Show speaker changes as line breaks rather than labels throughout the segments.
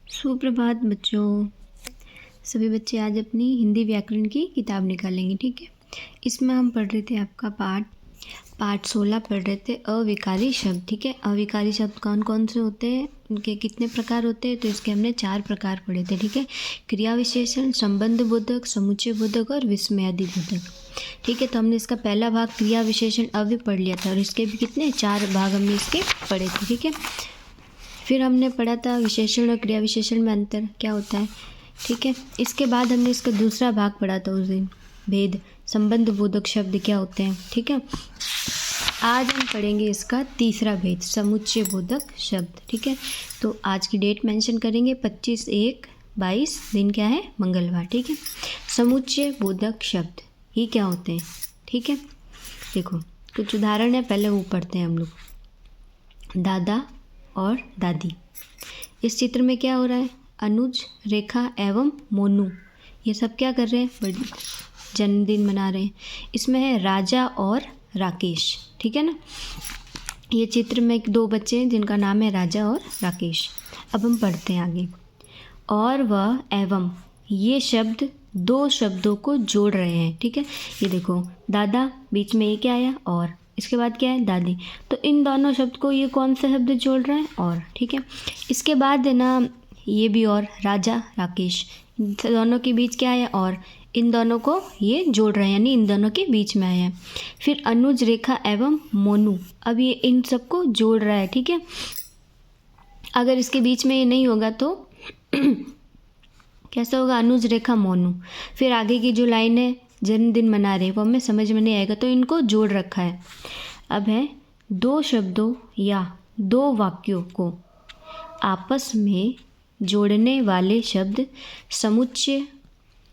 सुप्रभात बच्चों। सभी बच्चे आज अपनी हिंदी व्याकरण की किताब निकालेंगे, ठीक है। इसमें हम पढ़ रहे थे आपका पाठ 16 पढ़ रहे थे अविकारी शब्द, ठीक है। अविकारी शब्द कौन कौन से होते हैं, उनके कितने प्रकार होते हैं, तो इसके हमने 4 प्रकार पढ़े थे, ठीक है। क्रिया विशेषण, संबंध बोधक, समुच्चय बोधक और विस्मयादि बोधक, ठीक है। तो हमने इसका पहला भाग क्रिया विशेषण अव्यय पढ़ लिया था और इसके भी कितने 4 भाग हमने इसके पढ़े थे, ठीक है। फिर हमने पढ़ा था विशेषण और क्रिया विशेषण में अंतर क्या होता है, ठीक है। इसके बाद हमने इसका दूसरा भाग पढ़ा था उस दिन, भेद, संबंध बोधक शब्द क्या होते हैं, ठीक है। आज हम पढ़ेंगे इसका तीसरा भेद, समुच्चय बोधक शब्द, ठीक है। तो आज की डेट मेंशन करेंगे 25/1/22, दिन क्या है, मंगलवार, ठीक है। समुच्चय बोधक शब्द ये क्या होते हैं, ठीक है। देखो कुछ उदाहरण है, पहले वो पढ़ते हैं हम लोग। दादा और दादी, इस चित्र में क्या हो रहा है, अनुज, रेखा एवं मोनू ये सब क्या कर रहे हैं, जन्मदिन मना रहे हैं। इसमें है राजा और राकेश, ठीक है ना। ये चित्र में 2 बच्चे हैं जिनका नाम है राजा और राकेश। अब हम पढ़ते हैं आगे। और वह एवं ये शब्द 2 शब्दों को जोड़ रहे हैं, ठीक है। ये देखो दादा, बीच में ये क्या आया, और इसके बाद क्या है, दादी। तो इन दोनों शब्द को ये कौन सा शब्द जोड़ रहा है, और, ठीक है। इसके बाद है ना ये भी, और राजा राकेश, दोनों के बीच क्या है, और इन दोनों को ये जोड़ रहे हैं, यानी इन दोनों के बीच में आया है। फिर अनुज, रेखा एवं मोनू, अब ये इन सबको जोड़ रहा है, ठीक है। अगर इसके बीच में ये नहीं होगा तो कैसा होगा, अनुज, रेखा, मोनू। फिर आगे की जो लाइन है जन्मदिन मना रहे, वो हमें समझ में नहीं आएगा, तो इनको जोड़ रखा है। अब है 2 शब्दों या 2 वाक्यों को आपस में जोड़ने वाले शब्द समुच्चय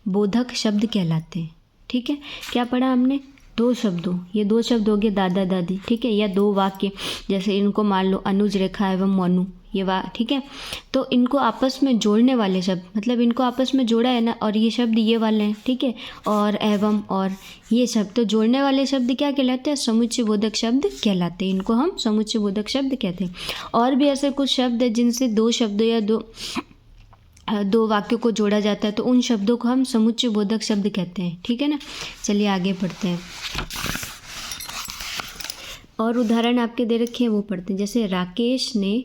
बोधक शब्द कहलाते हैं, ठीक है। क्या पढ़ा हमने, 2 शब्दों, ये 2 शब्द हो गए दादा दादी, ठीक है, या 2 वाक्य, जैसे इनको मान लो अनुज, रेखा एवं मोनू, ये ठीक है। तो इनको आपस में जोड़ने वाले शब्द, मतलब इनको आपस में जोड़ा है ना, और ये शब्द ये वाले हैं, ठीक है, और एवं और ये शब्द, तो जोड़ने वाले शब्द क्या कहलाते हैं, समुच्चय बोधक शब्द कहलाते हैं। इनको हम समुच्चय बोधक शब्द कहते हैं। और भी ऐसे कुछ शब्द है जिनसे 2 शब्दों या 2 वाक्यों को जोड़ा जाता है, तो उन शब्दों को हम समुच्चय बोधक शब्द कहते हैं, ठीक है ना। चलिए आगे पढ़ते हैं। और उदाहरण आपके दे रखे हैं वो पढ़ते हैं। जैसे राकेश ने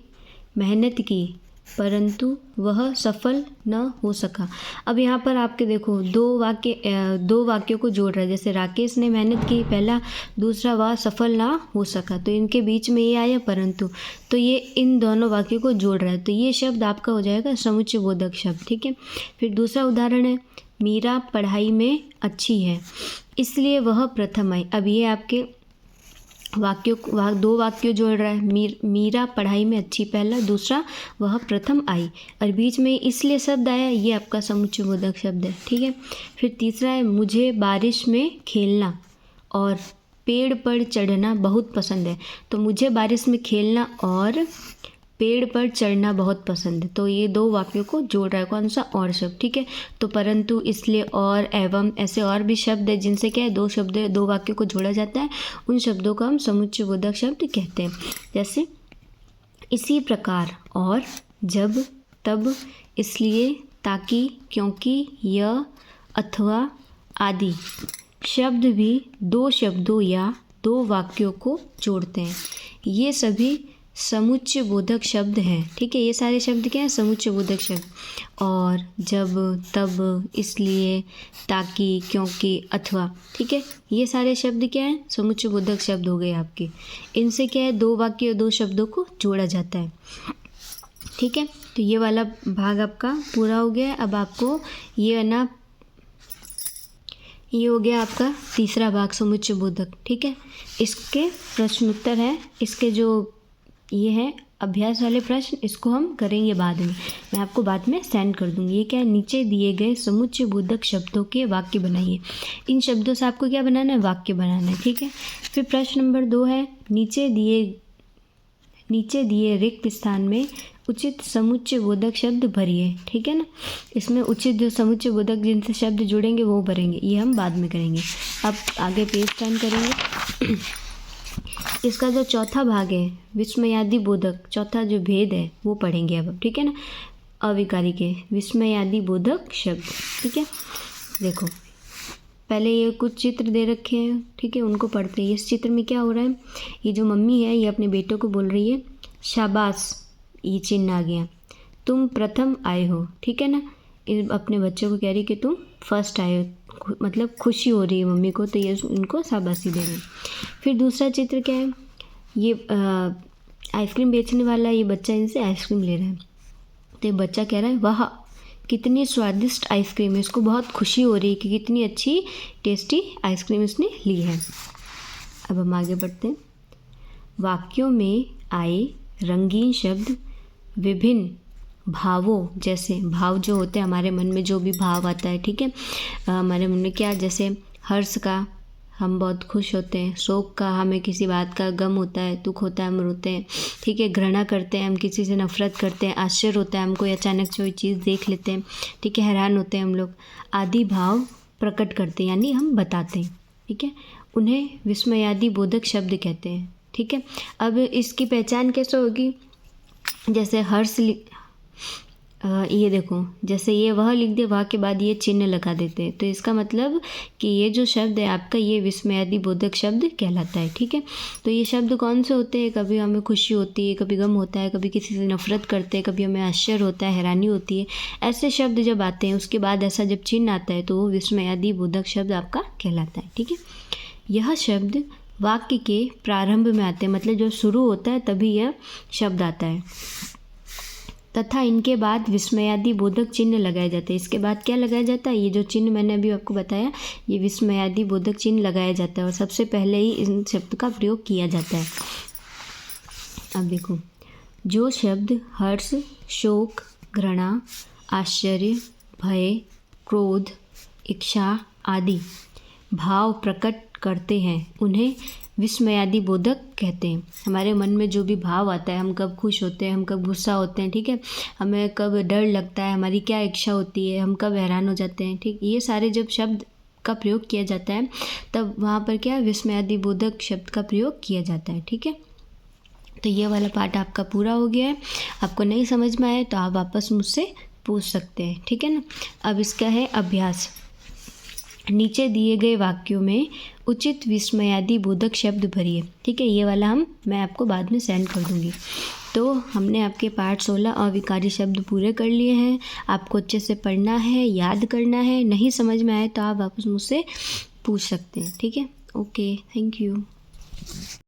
मेहनत की परंतु वह सफल न हो सका। अब यहाँ पर आपके देखो 2 वाक्यों को जोड़ रहा है। जैसे राकेश ने मेहनत की पहला, दूसरा वह सफल ना हो सका, तो इनके बीच में ये आया परंतु, तो ये इन दोनों वाक्यों को जोड़ रहा है, तो ये शब्द आपका हो जाएगा समुच्चय बोधक शब्द, ठीक है। फिर दूसरा उदाहरण है, मीरा पढ़ाई में अच्छी है इसलिए वह प्रथम आई। अब ये आपके 2 वाक्यों जोड़ रहा है, मीरा पढ़ाई में अच्छी पहला, दूसरा वह प्रथम आई, और बीच में इसलिए शब्द आया, ये आपका समुच्चय बोधक शब्द है, ठीक है। फिर तीसरा है, मुझे बारिश में खेलना और पेड़ पर चढ़ना बहुत पसंद है। तो मुझे बारिश में खेलना और पेड़ पर चढ़ना बहुत पसंद है, तो ये 2 वाक्यों को जोड़ रहा है, कौन सा, और शब्द, ठीक है। तो परंतु, इसलिए, और, एवं, ऐसे और भी शब्द है जिनसे क्या है 2 वाक्यों को जोड़ा जाता है, उन शब्दों को हम समुच्चय बोधक शब्द कहते हैं। जैसे इसी प्रकार, और, जब, तब, इसलिए, ताकि, क्योंकि, यह, अथवा आदि शब्द भी 2 शब्दों या 2 वाक्यों को जोड़ते हैं। ये सभी समुच्चय बोधक शब्द हैं, ठीक है। ये सारे शब्द क्या हैं, समुच्चय बोधक शब्द। और, जब, तब, इसलिए, ताकि, क्योंकि, अथवा, ठीक है, ये सारे शब्द क्या हैं, समुच्चय बोधक शब्द हो गए आपके। इनसे क्या है 2 वाक्य 2 शब्दों को जोड़ा जाता है, ठीक है। तो ये वाला भाग आपका पूरा हो गया है। अब आपको ये है ना, ये हो गया आपका तीसरा भाग समुच्चय बोधक, ठीक है। इसके प्रश्न उत्तर है, इसके जो ये है अभ्यास वाले प्रश्न, इसको हम करेंगे बाद में, मैं आपको बाद में सेंड कर दूँगी। ये क्या है, नीचे दिए गए समुच्चय बोधक शब्दों के वाक्य बनाइए। इन शब्दों से आपको क्या बनाना है, वाक्य बनाना है, ठीक है। फिर प्रश्न नंबर 2 है, नीचे दिए रिक्त स्थान में उचित समुच्चय बोधक शब्द भरिए, ठीक है ना। इसमें उचित जो समुच्चय बोधक जिनसे शब्द जुड़ेंगे वो भरेंगे, ये हम बाद में करेंगे। अब आगे पेज टर्न करेंगे। इसका जो चौथा भाग है विस्मयादि बोधक, चौथा जो भेद है वो पढ़ेंगे अब, ठीक है ना। अविकारी के विस्मयादि बोधक शब्द। ठीक है, देखो पहले ये कुछ चित्र दे रखे हैं, ठीक है, उनको पढ़ते हैं। इस चित्र में क्या हो रहा है, ये जो मम्मी है ये अपने बेटों को बोल रही है शाबाश, ये चिन्ह आ गया, तुम प्रथम आए हो, ठीक है ना। अपने बच्चों को कह रही कि तुम फर्स्ट आए हो, मतलब खुशी हो रही है मम्मी को, तो ये उनको शाबाशी दे रहे हैं। फिर दूसरा चित्र क्या है, ये आइसक्रीम बेचने वाला ये बच्चा इनसे आइसक्रीम ले रहा है, तो ये बच्चा कह रहा है वाह कितनी स्वादिष्ट आइसक्रीम है, इसको बहुत खुशी हो रही है कि कितनी अच्छी टेस्टी आइसक्रीम इसने ली है। अब हम आगे बढ़ते हैं। वाक्यों में आए रंगीन शब्द विभिन्न भावों, जैसे भाव जो होते हैं हमारे मन में, जो भी भाव आता है, ठीक है, हमारे मन में क्या, जैसे हर्ष का हम बहुत खुश होते हैं, शोक का हमें किसी बात का गम होता है, दुख होता है, हम रोते हैं, ठीक है, घृणा करते हैं, हम किसी से नफरत करते हैं, आश्चर्य होता है हमको अचानक कोई चीज़ देख लेते हैं, ठीक है, हैरान होते हैं हम लोग, आदि भाव प्रकट करते हैं, यानी हम बताते हैं, ठीक है, उन्हें विस्मयादि बोधक शब्द कहते हैं। ठीक है, अब इसकी पहचान कैसे होगी, जैसे हर्ष ये देखो, जैसे ये वह लिख दे, वह के बाद ये चिन्ह लगा देते हैं, तो इसका मतलब कि ये जो शब्द है आपका, ये विस्मयादि बोधक शब्द कहलाता है। ठीक है, तो ये शब्द कौन से होते हैं, कभी हमें खुशी होती है, कभी गम होता है, कभी किसी से नफरत करते हैं, कभी हमें आश्चर्य होता है, हैरानी होती है, ऐसे शब्द जब आते हैं उसके बाद ऐसा जब चिन्ह आता है तो वो विस्मयादि बोधक शब्द आपका कहलाता है। ठीक है, यह शब्द वाक्य के प्रारंभ में आते हैं, मतलब जो शुरू होता है तभी यह शब्द आता है, तथा इनके बाद विस्मयादि बोधक चिन्ह लगाए जाते हैं। इसके बाद क्या लगाया जाता है, ये जो चिन्ह मैंने अभी आपको बताया, ये विस्मयादि बोधक चिन्ह लगाया जाता है और सबसे पहले ही इन शब्द का प्रयोग किया जाता है। अब देखो, जो शब्द हर्ष, शोक, घृणा, आश्चर्य, भय, क्रोध, इच्छा आदि भाव प्रकट करते हैं उन्हें विस्मयादि बोधक कहते हैं। हमारे मन में जो भी भाव आता है, हम कब खुश होते हैं, हम कब गुस्सा होते हैं, ठीक है, हमें कब डर लगता है, हमारी क्या इच्छा होती है, हम कब हैरान हो जाते हैं, ठीक, ये सारे जब शब्द का प्रयोग किया जाता है तब वहाँ पर क्या विस्मयादि बोधक शब्द का प्रयोग किया जाता है। ठीक है, तो ये वाला पार्ट आपका पूरा हो गया है। आपको नहीं समझ में आए तो आप वापस मुझसे पूछ सकते हैं, ठीक है ना। अब इसका है अभ्यास। नीचे दिए गए वाक्यों में उचित विस्मयादि बोधक शब्द भरिए। ठीक है, ये वाला मैं आपको बाद में सेंड कर दूँगी। तो हमने आपके पार्ट 16 अविकारी शब्द पूरे कर लिए हैं। आपको अच्छे से पढ़ना है, याद करना है, नहीं समझ में आए तो आप वापस मुझसे पूछ सकते हैं। ठीक है, ओके, थैंक यू।